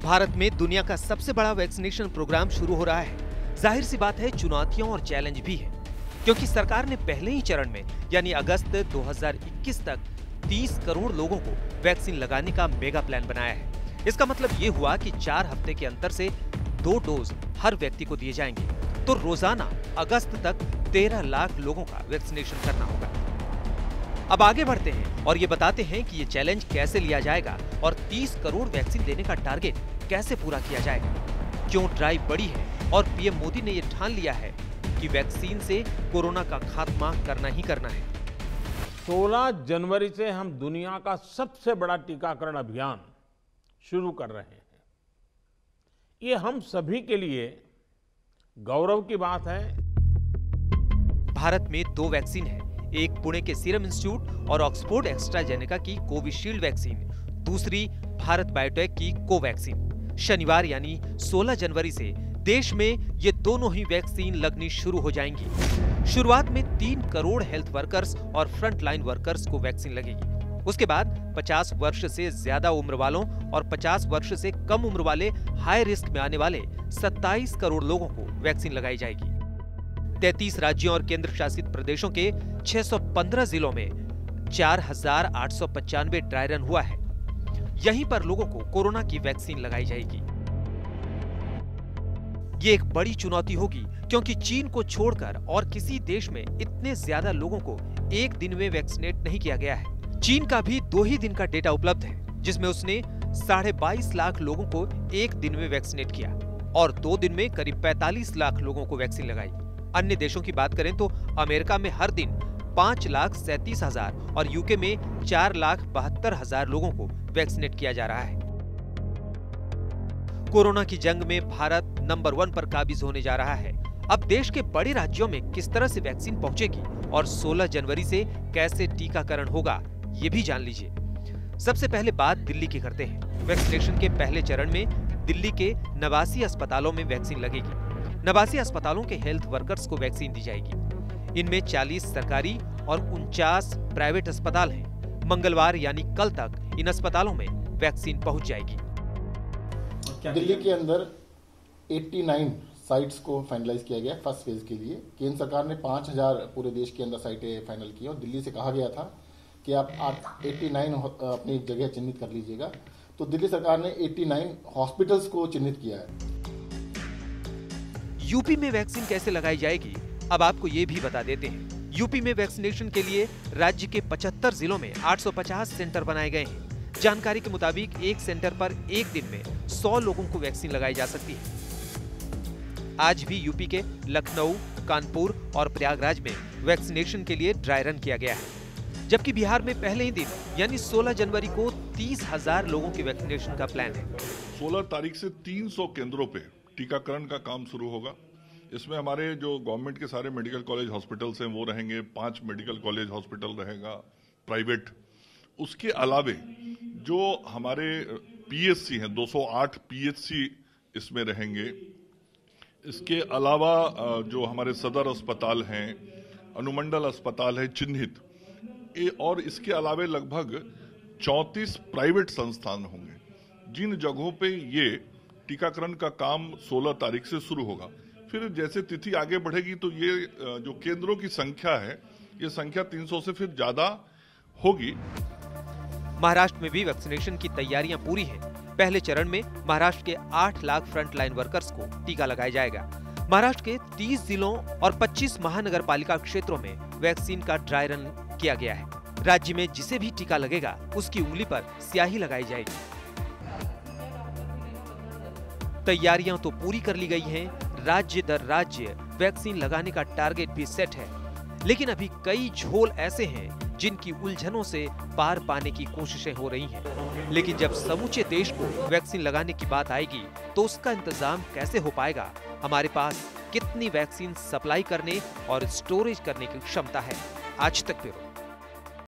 भारत में दुनिया का सबसे बड़ा वैक्सीनेशन प्रोग्राम शुरू हो रहा है। जाहिर सी बात है, चुनौतियां और चैलेंज भी है, क्योंकि सरकार ने पहले ही चरण में यानी अगस्त 2021 तक 30 करोड़ लोगों को वैक्सीन लगाने का मेगा प्लान बनाया है। इसका मतलब ये हुआ कि 4 हफ्ते के अंतर से 2 डोज हर व्यक्ति को दिए जाएंगे, तो रोजाना अगस्त तक 13 लाख लोगों का वैक्सीनेशन करना होगा। अब आगे बढ़ते हैं और ये बताते हैं कि ये चैलेंज कैसे लिया जाएगा और 30 करोड़ वैक्सीन देने का टारगेट कैसे पूरा किया जाएगा। क्यों ड्राइव बड़ी है और पीएम मोदी ने ये ठान लिया है कि वैक्सीन से कोरोना का खात्मा करना ही करना है। 16 जनवरी से हम दुनिया का सबसे बड़ा टीकाकरण अभियान शुरू कर रहे हैं। ये हम सभी के लिए गौरव की बात है। भारत में 2 वैक्सीन है, एक पुणे के सीरम इंस्टीट्यूट और ऑक्सफोर्ड एस्ट्राजेनेका की कोविशील्ड वैक्सीन, दूसरी भारत बायोटेक की कोवैक्सीन। शनिवार यानी 16 जनवरी से देश में ये दोनों ही वैक्सीन लगनी शुरू हो जाएंगी। शुरुआत में 3 करोड़ हेल्थ वर्कर्स और फ्रंटलाइन वर्कर्स को वैक्सीन लगेगी। उसके बाद 50 वर्ष से ज्यादा उम्र वालों और 50 वर्ष से कम उम्र वाले हाई रिस्क में आने वाले 27 करोड़ लोगों को वैक्सीन लगाई जाएगी। 33 राज्यों और केंद्र शासित प्रदेशों के 615 जिलों में 4,895 ड्राई रन हुआ है। यहीं पर लोगों को कोरोना की वैक्सीन लगाई जाएगी। ये एक बड़ी चुनौती होगी, क्योंकि चीन को छोड़कर और किसी देश में इतने ज्यादा लोगों को एक दिन में वैक्सीनेट नहीं किया गया है। चीन का भी 2 ही दिन का डेटा उपलब्ध है, जिसमें उसने 22.5 लाख लोगों को एक दिन में वैक्सीनेट किया और 2 दिन में करीब 45 लाख लोगों को वैक्सीन लगाई। अन्य देशों की बात करें तो अमेरिका में हर दिन 5,37,000 और यूके में 4,72,000 लोगों को वैक्सीनेट किया जा रहा है। कोरोना की जंग में भारत नंबर 1 पर काबिज होने जा रहा है। अब देश के बड़े राज्यों में किस तरह से वैक्सीन पहुंचेगी और 16 जनवरी से कैसे टीकाकरण होगा, ये भी जान लीजिए। सबसे पहले बात दिल्ली की करते हैं। वैक्सीनेशन के पहले चरण में दिल्ली के 89 अस्पतालों में वैक्सीन लगेगी। 89 अस्पतालों के हेल्थ वर्कर्स को वैक्सीन दी जाएगी। इनमें 40 सरकारी और 49 प्राइवेट अस्पताल हैं। मंगलवार यानी कल तक इन अस्पतालों में वैक्सीन पहुंच जाएगी। दिल्ली के अंदर 89 साइट्स को फाइनलाइज किया गया फर्स्ट फेज के लिए। केंद्र सरकार ने 5,000 पूरे देश के अंदर साइटें फाइनल की और दिल्ली से कहा गया था कि आप 89 अपनी जगह चिन्हित कर लीजिएगा। तो दिल्ली सरकार ने 89 हॉस्पिटल्स को चिन्हित किया है। यूपी में वैक्सीन कैसे लगाई जाएगी, अब आपको ये भी बता देते हैं। यूपी में वैक्सीनेशन के लिए राज्य के 75 जिलों में 850 सेंटर बनाए गए हैं। जानकारी के मुताबिक एक सेंटर पर एक दिन में 100 लोगों को वैक्सीन लगाई जा सकती है। आज भी यूपी के लखनऊ, कानपुर और प्रयागराज में वैक्सीनेशन के लिए ड्राई रन किया गया है, जबकि बिहार में पहले ही दिन यानी 16 जनवरी को 30,000 लोगों के वैक्सीनेशन का प्लान है। 16 तारीख से 300 केंद्रों पे टीकाकरण का काम शुरू होगा। इसमें हमारे जो गवर्नमेंट के सारे मेडिकल कॉलेज हॉस्पिटल्स हैं वो रहेंगे, 5 मेडिकल कॉलेज हॉस्पिटल रहेगा प्राइवेट। उसके अलावे जो हमारे पीएचसी हैं, 208 पीएचसी इसमें रहेंगे। इसके अलावा जो हमारे सदर अस्पताल हैं, अनुमंडल अस्पताल है चिन्हित, और इसके अलावे लगभग 34 प्राइवेट संस्थान होंगे, जिन जगहों पे ये टीकाकरण का काम 16 तारीख से शुरू होगा। फिर जैसे तिथि आगे बढ़ेगी तो ये जो केंद्रों की संख्या है, ये संख्या 300 से फिर ज्यादा होगी। महाराष्ट्र में भी वैक्सीनेशन की तैयारियां पूरी हैं। पहले चरण में महाराष्ट्र के 8 लाख फ्रंटलाइन वर्कर्स को टीका लगाया जाएगा। महाराष्ट्र के 30 जिलों और 25 महानगर पालिका क्षेत्रों में वैक्सीन का ड्राई रन किया गया है। राज्य में जिसे भी टीका लगेगा उसकी उंगली पर स्याही लगाई जाएगी। तैयारियां तो पूरी कर ली गई हैं। राज्य दर राज्य वैक्सीन लगाने का टारगेट भी सेट है, लेकिन अभी कई झोल ऐसे हैं जिनकी उलझनों से पार पाने की कोशिशें हो रही हैं। लेकिन जब समूचे देश को वैक्सीन लगाने की बात आएगी तो उसका इंतजाम कैसे हो पाएगा, हमारे पास कितनी वैक्सीन सप्लाई करने और स्टोरेज करने की क्षमता है। आज तक ब्यूरो।